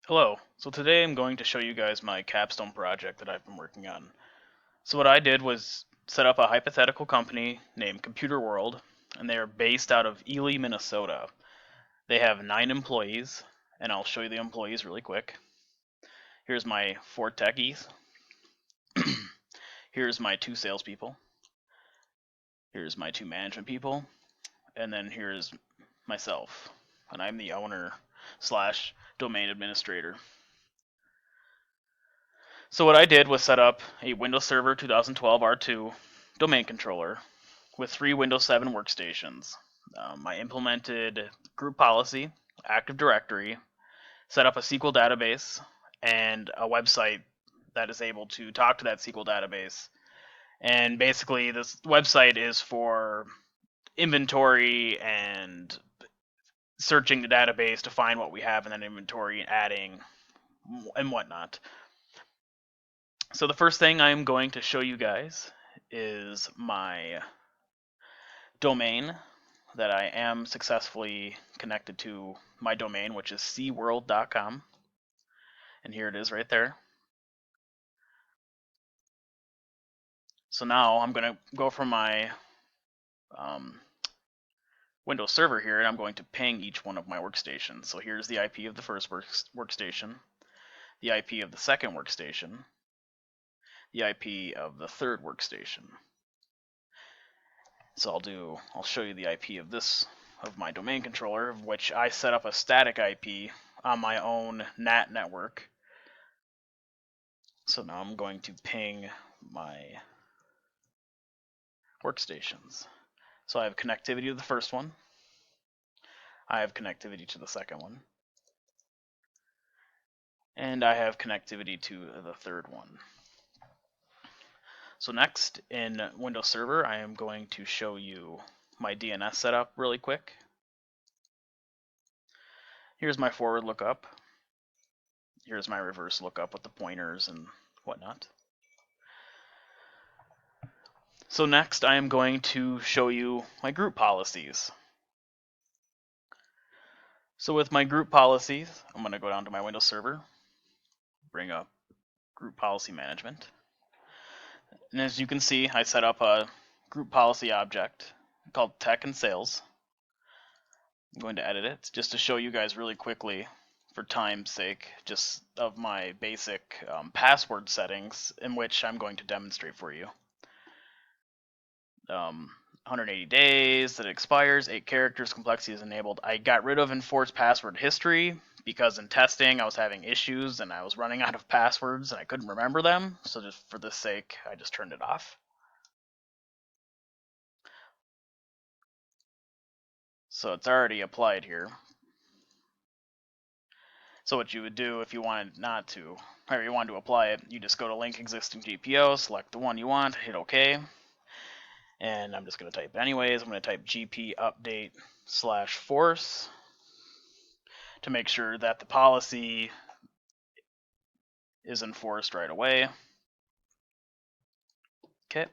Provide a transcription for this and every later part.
Hello. So today I'm going to show you guys my Capstone project that I've been working on. So what I did was set up a hypothetical company named Computer World, and they are based out of Ely, Minnesota. They have 9 employees, and I'll show you the employees really quick. Here's my 4 techies. Here's my 2 salespeople. Here's my 2 management people, and then here's myself, and I'm the owner slash domain administrator. So what I did was set up a Windows Server 2012 R2 domain controller with 3 Windows 7 workstations. I implemented group policy, Active Directory, set up a SQL database, and a website that is able to talk to that SQL database. And basically, this website is for inventory and searching the database to find what we have in that inventory, adding, and whatnot. So the first thing I'm going to show you guys is my domain that I am successfully connected to my domain, which is cworld.com. And here it is right there. So now I'm going to go from my Windows Server here, and I'm going to ping each one of my workstations. So here's the IP of the first workstation, the IP of the second workstation, the IP of the third workstation. So I'll show you the IP of my domain controller, of which I set up a static IP on my own NAT network. So now I'm going to ping my workstations. So I have connectivity to the first one. I have connectivity to the second one. And I have connectivity to the third one. So next, in Windows Server, I am going to show you my DNS setup really quick. Here's my forward lookup. Here's my reverse lookup with the pointers and whatnot. So next, I am going to show you my group policies. So with my group policies, I'm going to go down to my Windows Server, bring up Group Policy Management. And as you can see, I set up a group policy object called Tech and Sales. I'm going to edit it just to show you guys really quickly, for time's sake, just of my basic password settings, in which I'm going to demonstrate for you. 180 days, that expires, 8 characters, complexity is enabled. I got rid of enforced password history because in testing I was having issues and I was running out of passwords and I couldn't remember them. So just for this sake, I just turned it off. So it's already applied here. So what you would do if you wanted not to, or you wanted to apply it, you just go to link existing GPO, select the one you want, hit OK. And I'm just going to type it anyways. I'm going to type gp update /force to make sure that the policy is enforced right away. Okay.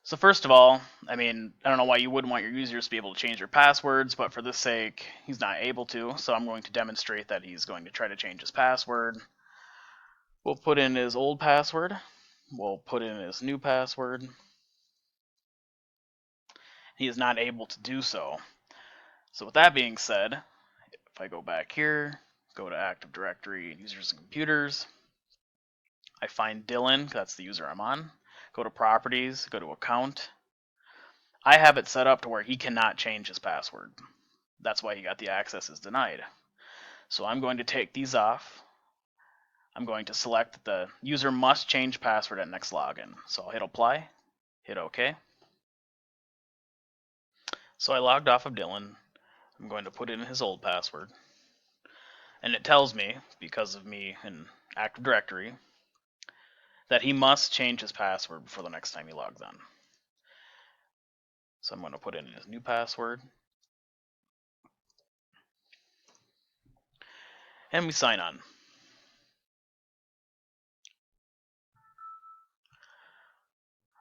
So first of all, I don't know why you wouldn't want your users to be able to change their passwords, but for this sake, he's not able to. So I'm going to demonstrate that he's going to try to change his password. We'll put in his old password. We'll put in his new password. He is not able to do so. So with that being said, if I go back here, go to Active Directory and Users and Computers, I find Dylan, that's the user I'm on. Go to Properties, go to Account. I have it set up to where he cannot change his password. That's why he got the access is denied. So I'm going to take these off. I'm going to select that the user must change password at next login. So I'll hit Apply, hit OK. So I logged off of Dylan. I'm going to put in his old password. And it tells me, because of me in Active Directory, that he must change his password before the next time he logs on. So I'm going to put in his new password. And we sign on.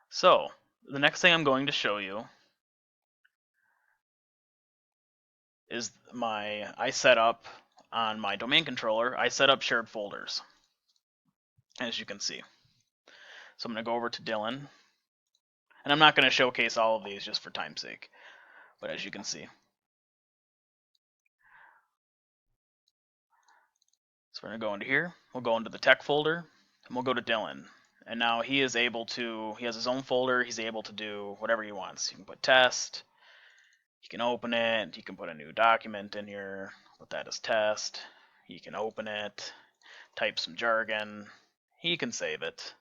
So the next thing I'm going to show you is I set up on my domain controller, I set up shared folders, as you can see. So I'm going to go over to Dylan, and I'm not going to showcase all of these just for time's sake, but as you can see. So we're going to go into here, we'll go into the tech folder, and we'll go to Dylan. And now he is able to, he has his own folder, he's able to do whatever he wants. You can put test, you can open it, you can put a new document in here, put that as test, you can open it, type some jargon, he can save it,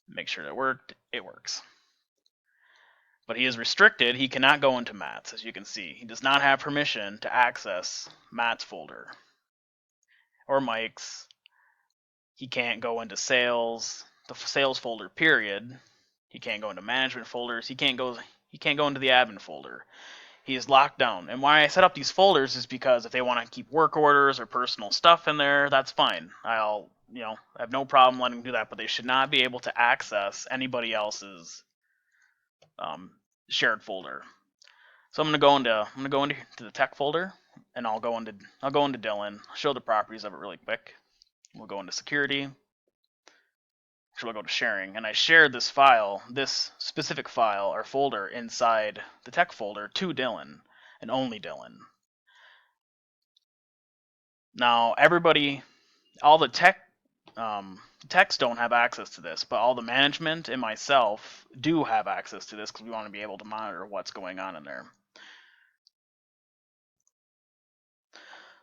make sure it worked, it works. But he is restricted, he cannot go into Matt's, as you can see. He does not have permission to access Matt's folder or Mike's. He can't go into sales, the sales folder, period. He can't go into management folders. He can't go into the admin folder. He is locked down. And why I set up these folders is because if they want to keep work orders or personal stuff in there, that's fine. I have no problem letting them do that, but they should not be able to access anybody else's shared folder. So I'm gonna go into the tech folder, and I'll go into Dylan, show the properties of it really quick. We'll go into security. So we'll go to sharing, and I shared this file, this specific file or folder inside the tech folder to Dylan, and only Dylan. Now everybody, all the techs don't have access to this, but all the management and myself do have access to this because we want to be able to monitor what's going on in there.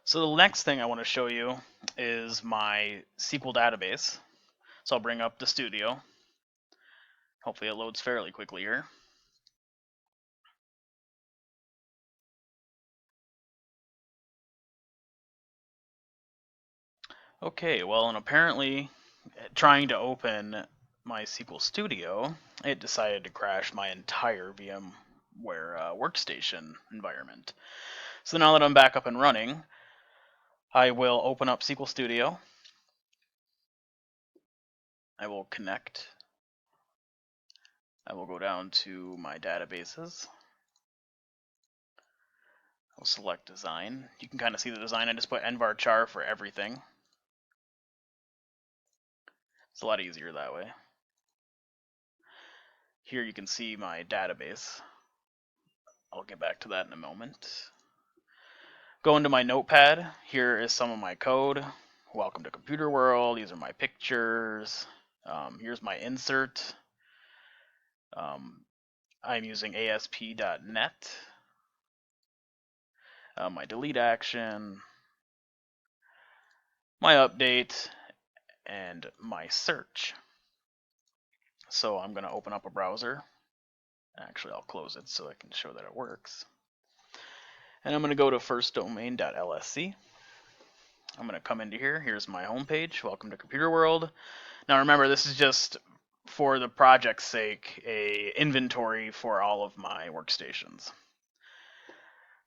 So the next thing I want to show you is my SQL database. So I'll bring up the studio. Hopefully it loads fairly quickly here. Okay, well, and apparently trying to open my SQL Studio, it decided to crash my entire VMware workstation environment. So now that I'm back up and running, I will open up SQL Studio. I will connect. I will go down to my databases. I'll select design. You can kind of see the design. I just put nvarchar for everything. It's a lot easier that way. Here you can see my database. I'll get back to that in a moment. Go into my notepad. Here is some of my code. Welcome to Computer World. These are my pictures. Here's my insert. I'm using ASP.NET. My delete action. My update. And my search. So I'm going to open up a browser. Actually, I'll close it so I can show that it works. And I'm going to go to firstdomain.lsc. I'm going to come into here. Here's my homepage. Welcome to Computer World. Now remember, this is just for the project's sake, a inventory for all of my workstations.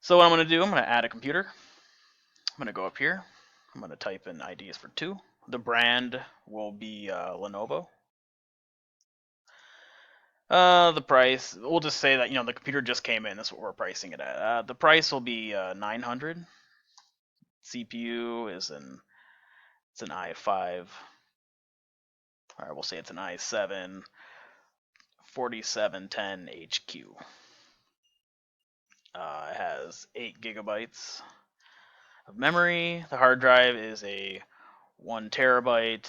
So what I'm going to do, I'm going to add a computer. I'm going to go up here. I'm going to type in IDs for 2. The brand will be Lenovo. The price, we'll just say that, the computer just came in. That's what we're pricing it at. The price will be 900. CPU is it's an i5. All right, we'll say it's an i7 4710 HQ. It has 8 gigabytes of memory. The hard drive is a 1 terabyte,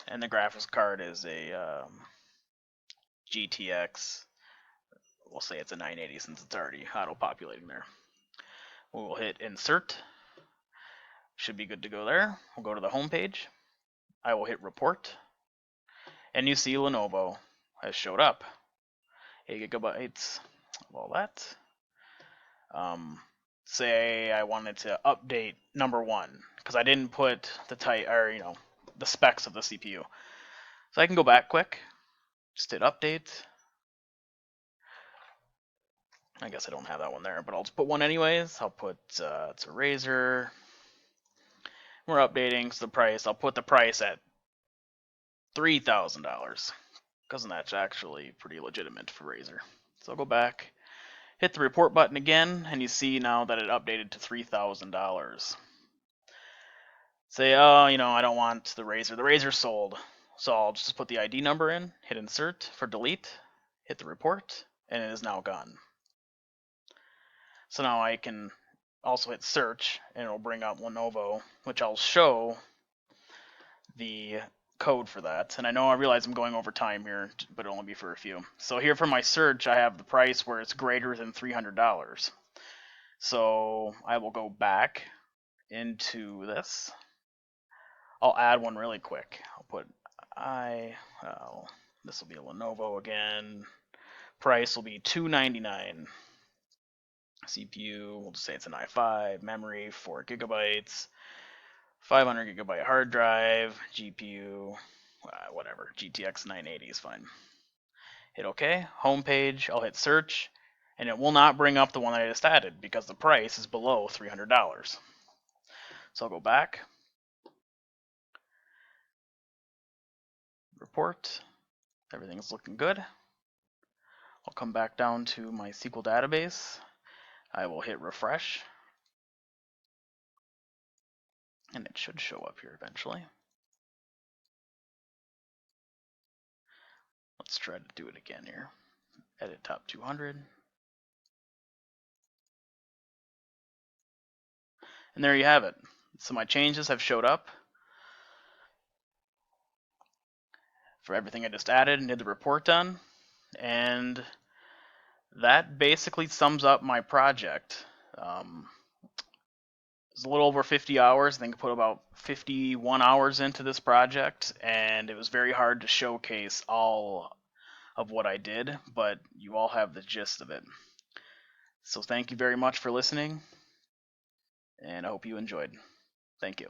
and the graphics card is a GTX. We'll say it's a 980 since it's already auto-populating there. We'll hit insert. Should be good to go there. We'll go to the home page. I will hit report. And you see Lenovo has showed up. 8 gigabytes of all that. Say I wanted to update number 1 because I didn't put the the specs of the CPU. So I can go back quick. Just hit update. I guess I don't have that one there, but I'll just put one anyways. I'll put it's a Razer. We're updating the price. I'll put the price at $3,000 because that's actually pretty legitimate for Razer. So I'll go back, hit the report button again, and you see now that it updated to $3,000. say, oh, I don't want the razor. The razor's sold. So I'll just put the ID number in, hit insert for delete, hit the report, and it is now gone. So now I can also hit search, and it'll bring up Lenovo, which I'll show the code for that. And I realize I'm going over time here, but it'll only be for a few. So here for my search, I have the price where it's greater than $300. So I will go back into this. I'll add one really quick. I'll put this will be a Lenovo again. Price will be $299. CPU, we'll just say it's an i5. Memory, 4 gigabytes. 500 gigabyte hard drive. GPU, whatever. GTX 980 is fine. Hit OK. Home page. I'll hit search, and it will not bring up the one that I just added because the price is below $300. So I'll go back. Report. Everything's looking good. I'll come back down to my SQL database. I will hit refresh. And it should show up here eventually. Let's try to do it again here. Edit top 200. And there you have it. So my changes have showed up for everything I just added and did the report on. And that basically sums up my project. It was a little over 50 hours. I think I put about 51 hours into this project, and it was very hard to showcase all of what I did, but you all have the gist of it. So thank you very much for listening, and I hope you enjoyed. Thank you.